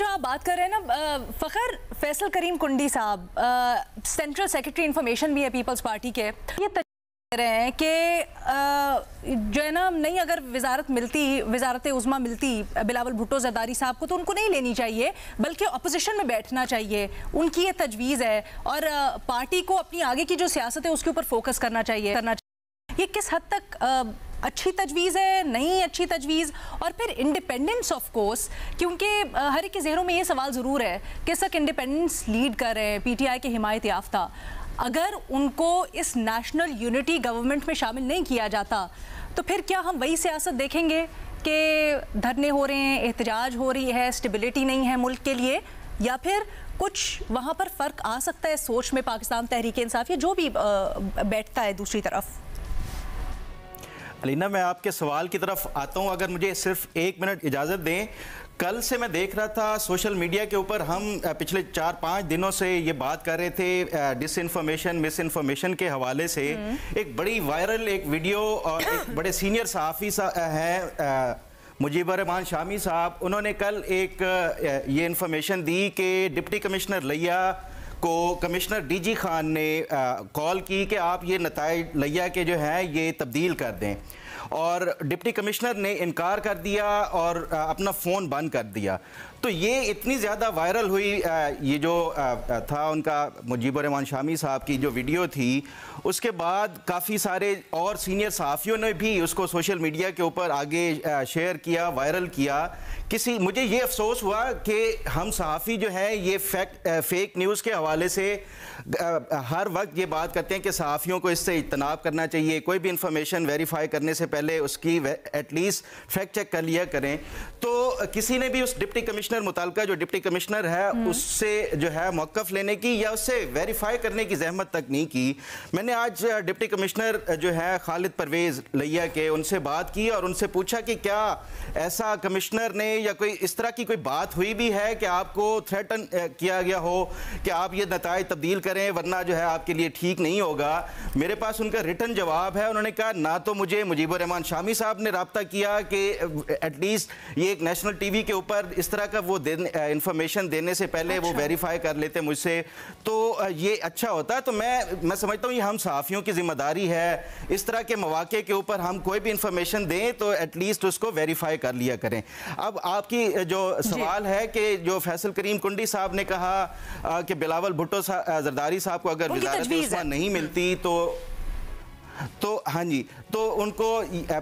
जो आप बात कर रहे हैं ना फ़खर, फैसल करीम कुंडी साहब सेंट्रल सेक्रेटरी इंफॉर्मेशन भी है पीपल्स पार्टी के, ये कह रहे हैं कि जो है ना नहीं, अगर वजारत उज़्मा मिलती बिलावल भुट्टो जरदारी साहब को तो उनको नहीं लेनी चाहिए बल्कि अपोजिशन में बैठना चाहिए, उनकी ये तजवीज़ है और पार्टी को अपनी आगे की जो सियासत है उसके ऊपर फोकस करना चाहिए। ये किस हद तक अच्छी तजवीज़ है, नहीं अच्छी तजवीज़? और फिर इंडिपेंडेंस ऑफ कोर्स, क्योंकि हर एक के ज़हनों में ये सवाल ज़रूर है कि सक इंडिपेंडेंस लीड कर रहे हैं पीटीआई के हिमायत याफ्ता, अगर उनको इस नेशनल यूनिटी गवर्नमेंट में शामिल नहीं किया जाता तो फिर क्या हम वही सियासत देखेंगे कि धरने हो रहे हैं, एहतजाज हो रही है, स्टेबिलिटी नहीं है मुल्क के लिए, या फिर कुछ वहाँ पर फ़र्क आ सकता है सोच में पाकिस्तान तहरीक इंसाफ या जो भी बैठता है दूसरी तरफ? अलीना, मैं आपके सवाल की तरफ आता हूँ, अगर मुझे सिर्फ 1 मिनट इजाज़त दें। कल से मैं देख रहा था सोशल मीडिया के ऊपर, हम पिछले 4-5 दिनों से ये बात कर रहे थे डिसइंफॉर्मेशन, मिसइंफॉर्मेशन के हवाले से। एक बड़ी वायरल एक वीडियो और एक बड़े सीनियर सहाफ़ी हैं मुजीबर रहमान शामी साहब, उन्होंने कल एक ये इन्फॉर्मेशन दी कि डिप्टी कमिश्नर लिया को कमिश्नर डीजी खान ने कॉल की कि आप ये नताइज लिया के जो हैं ये तब्दील कर दें, और डिप्टी कमिश्नर ने इनकार कर दिया और अपना फ़ोन बंद कर दिया। तो ये इतनी ज़्यादा वायरल हुई ये जो था उनका मुजीबर रहमान शामी साहब की जो वीडियो थी, उसके बाद काफ़ी सारे और सीनियर सहाफ़ियों ने भी उसको सोशल मीडिया के ऊपर आगे शेयर किया, वायरल किया। मुझे ये अफसोस हुआ कि हम सहाफ़ी जो हैं ये फेक न्यूज़ के हवाले से हर वक्त ये बात करते हैं कि सहाफ़ियों को इससे इज्तनाब करना चाहिए, कोई भी इंफॉर्मेशन वेरीफाई करने से पहले उसकी एटलीस्ट फैक्ट चेक कर लिया करें। तो किसी ने भी उस डिप्टी कमिश्नर मुताल्लिका जो डिप्टी कमिश्नर है उससे जो है मौक़िफ़ लेने की या उससे वेरीफाई करने की जहमत तक नहीं की। मैंने आज डिप्टी कमिश्नर जो है खालिद परवेज़ लिया के उनसे बात की और उनसे पूछा कि क्या ऐसा कमिश्नर ने या कोई इस तरह की कोई बात हुई भी है कि आपको थ्रेटन किया गया हो कि आप ये नताइज तब्दील करें वरना जो है आपके लिए ठीक नहीं होगा। मेरे पास उनका रिटन जवाब है। उन्होंने कहा ना तो मुझे मुजीबर रहमान शामी साहब ने रब्ता किया कि एटलीस्ट ये एक नेशनल टीवी के ऊपर इस तरह का वो इंफॉर्मेशन देने से पहले वो वेरीफाई कर लेते मुझसे, तो ये अच्छा होता। तो मैं समझता हूँ ये हम सहाफ़ियों की जिम्मेदारी है, इस तरह के मौके के ऊपर हम कोई भी इंफॉर्मेशन दें तो एटलीस्ट उसको वेरीफाई कर लिया करें। अब आपकी जो सवाल है कि जो फैसल करीम कुंडी साहब ने कहा कि बिलावल भुट्टो जरदारी साहब को अगर वज़ारत उस्मा नहीं मिलती तो हाँ जी, तो उनको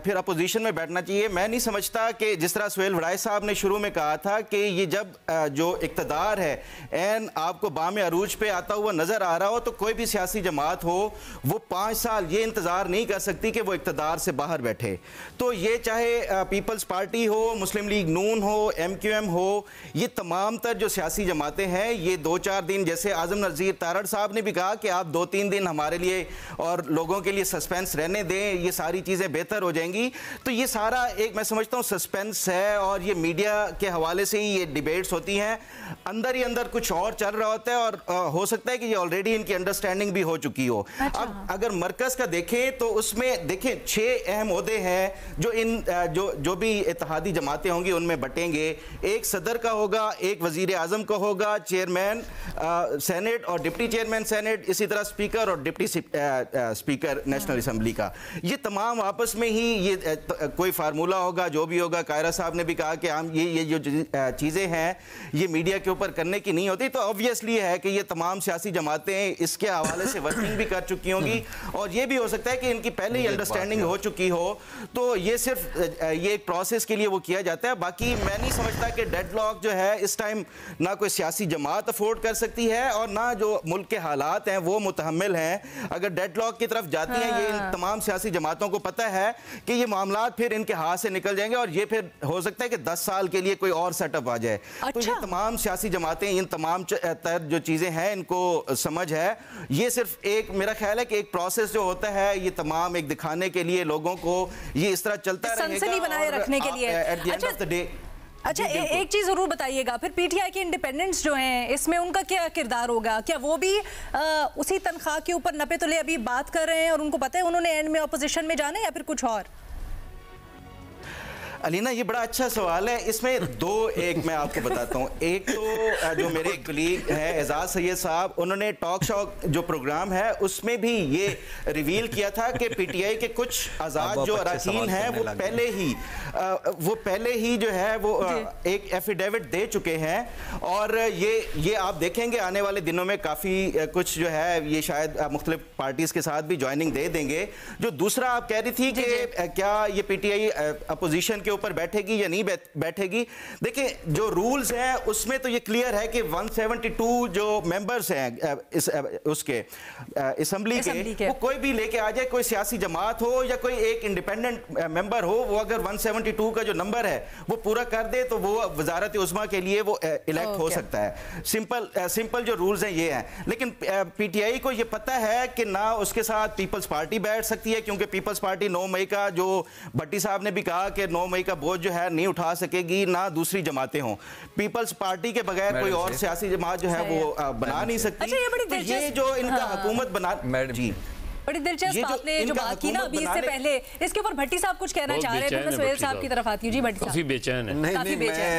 फिर अपोजिशन में बैठना चाहिए। मैं नहीं समझता कि जिस तरह सुहेल वड़ाई साहब ने शुरू में कहा था कि ये जब जो इक़्तिदार है एन आपको बाम अरूज पे आता हुआ नज़र आ रहा हो तो कोई भी सियासी जमात हो वो 5 साल ये इंतज़ार नहीं कर सकती कि वो इक़्तिदार से बाहर बैठे। तो ये चाहे पीपल्स पार्टी हो, मुस्लिम लीग नून हो, MQM हो, ये तमाम तर जो सियासी जमातें हैं ये 2-4 दिन, जैसे आज़म नज़ीर तारड़ साहब ने भी कहा कि आप 2-3 दिन हमारे लिए और लोगों के लिए सस्पेंस रहने दें, ये सारी चीज़ें बेहतर हो जाएंगी। तो ये सारा एक मैं समझता हूँ सस्पेंस है और ये मीडिया के हवाले से ही ये डिबेट्स होती हैं, अंदर ही अंदर कुछ और चल रहा होता है और हो सकता है कि ये ऑलरेडी इनकी अंडरस्टैंडिंग भी हो चुकी हो। अच्छा। अब अगर मरकज़ का देखें तो उसमें देखें 6 अहम ओहदे हैं जो इन जो भी इत्तेहादी जमातें होंगी उनमें बटेंगे। एक सदर का होगा, एक वज़ीर आज़म का होगा, चेयरमैन सेनेट और डिप्टी चेयरमैन सेनेट, इसी तरह स्पीकर और डिप्टी स्पीकर नेशनल असम्बली का। ये तमाम आपस में ही ये कोई फार्मूला होगा, जो भी होगा। कायरा साहब ने भी कहा कि हम ये जो चीज़ें हैं ये मीडिया के ऊपर करने की नहीं होती। तो ऑब्वियसली है कि ये तमाम सियासी जमातें इसके हवाले से वर्किंग भी कर चुकी होंगी और ये भी हो सकता है कि इनकी पहले ही अंडरस्टैंडिंग हो चुकी हो। तो ये सिर्फ ये एक प्रोसेस के लिए वो किया जाता है। बाकी मैं नहीं समझता कि डेडलॉक जो है इस टाइम ना कोई सियासी जमात अफोर्ड कर सकती है और ना जो मुल्क के हालात हैं वो मुतहम्मिल हैं। अगर डेडलॉक की तरफ जाती हैं, ये इन तमाम सियासी जमातों को पता है कि ये मामलात फिर इनके हाथ से निकल जाएंगे और ये फिर हो सकता है कि 10 साल के लिए कोई और सेटअप आ जाए। अच्छा। तो ये तमाम सियासी जमातें इन तमाम जो चीज़ें हैं इनको समझ है। ये सिर्फ एक मेरा ख्याल है कि एक प्रोसेस जो होता है ये तमाम एक दिखाने के लिए लोगों को ये इस तरह चलता रहेगा बनाए रखने के लिए। At the end of the day अच्छा, एक चीज़ ज़रूर बताइएगा, फिर पीटीआई के इंडिपेंडेंट्स जो हैं इसमें उनका क्या किरदार होगा? क्या वो भी उसी तनख्वाह के ऊपर नपे तुले अभी बात कर रहे हैं और उनको पता है उन्होंने एंड में अपोजिशन में जाना है या फिर कुछ और? अलीना, ये बड़ा अच्छा सवाल है। इसमें दो एक मैं आपको बताता हूँ। एक तो जो मेरे कलीग हैं एजाज सैयद साहब, उन्होंने टॉक शो जो प्रोग्राम है उसमें भी ये रिवील किया था कि पीटीआई के कुछ आज़ाद जो अरकान हैं वो पहले ही जो है वो एक एफिडेविट दे चुके हैं। और ये आप देखेंगे आने वाले दिनों में काफ़ी कुछ जो है ये शायद मुख्तलिफ पार्टीज़ के साथ भी ज्वाइनिंग दे देंगे। जो दूसरा आप कह रही थी कि क्या ये पीटीआई अपोजिशन के ऊपर बैठेगी या नहीं बैठेगी, देखिए जो रूल्स हैं उसमें तो ये क्लियर है कि 172 जो मेंबर्स हैं उसके असेंबली के, वो कोई भी लेके आ जाए, कोई सियासी जमात हो या कोई एक इंडिपेंडेंट मेंबर हो, वो अगर 172 का जो नंबर है वो पूरा कर दे तो वो वजारत उज़्मा के लिए वो इलेक्ट हो सकता है। सिंपल जो रूल्स हैं ये हैं। लेकिन पीटीआई को ये पता है कि ना उसके साथ पीपल्स पार्टी बैठ सकती है, क्योंकि पीपल्स पार्टी 9 मई का, जो भट्टी साहब ने भी कहा कि 9 मई का बोझ जो है नहीं उठा सकेगी, ना दूसरी जमातें हों। पीपल्स पार्टी के बगैर कोई और सियासी जमात जो है वो बना नहीं सकती। अच्छा, ये बड़ी दिलचस्प, ये जो इनका हुकूमत बना, जी बड़ी दिलचस्प आपने जो बात की ना अभी, इससे पहले इसके ऊपर भट्टी साहब कुछ कहना चाह रहे हैं, तो मैं सोहेल साहब की तरफ आती हूँ। जी भट्टी साहब, काफी बेचैन है। काफी बेचैन।